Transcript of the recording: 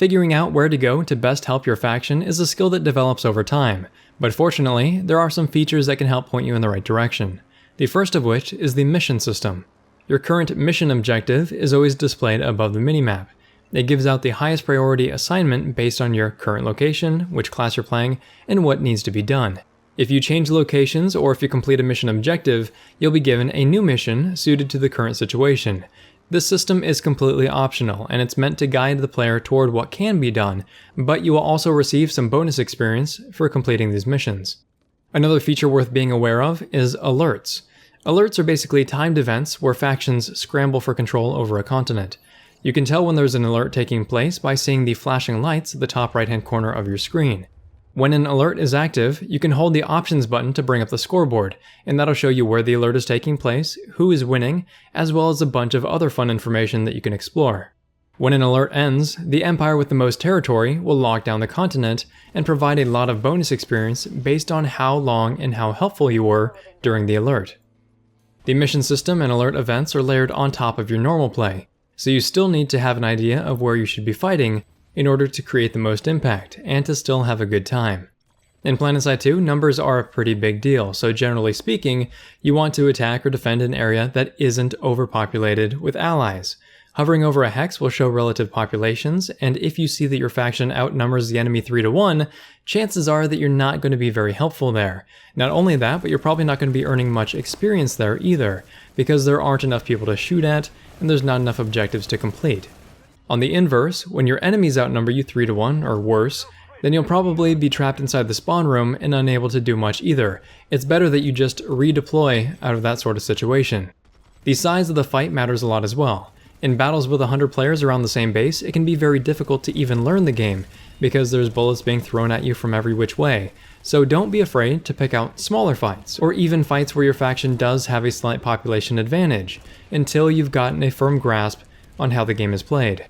Figuring out where to go to best help your faction is a skill that develops over time, but fortunately, there are some features that can help point you in the right direction. The first of which is the mission system. Your current mission objective is always displayed above the minimap. It gives out the highest priority assignment based on your current location, which class you're playing, and what needs to be done. If you change locations or if you complete a mission objective, you'll be given a new mission suited to the current situation. This system is completely optional, and it's meant to guide the player toward what can be done, but you will also receive some bonus experience for completing these missions. Another feature worth being aware of is alerts. Alerts are basically timed events where factions scramble for control over a continent. You can tell when there's an alert taking place by seeing the flashing lights at the top right-hand corner of your screen. When an alert is active, you can hold the options button to bring up the scoreboard, and that'll show you where the alert is taking place, who is winning, as well as a bunch of other fun information that you can explore. When an alert ends, the empire with the most territory will lock down the continent and provide a lot of bonus experience based on how long and how helpful you were during the alert. The mission system and alert events are layered on top of your normal play, so you still need to have an idea of where you should be fighting in order to create the most impact and to still have a good time. In PlanetSide 2, numbers are a pretty big deal, so generally speaking, you want to attack or defend an area that isn't overpopulated with allies. Hovering over a hex will show relative populations, and if you see that your faction outnumbers the enemy 3 to 1, chances are that you're not going to be very helpful there. Not only that, but you're probably not going to be earning much experience there either, because there aren't enough people to shoot at, and there's not enough objectives to complete. On the inverse, when your enemies outnumber you 3 to 1 or worse, then you'll probably be trapped inside the spawn room and unable to do much either. It's better that you just redeploy out of that sort of situation. The size of the fight matters a lot as well. In battles with 100 players around the same base, it can be very difficult to even learn the game, because there's bullets being thrown at you from every which way. So don't be afraid to pick out smaller fights, or even fights where your faction does have a slight population advantage, until you've gotten a firm grasp on how the game is played.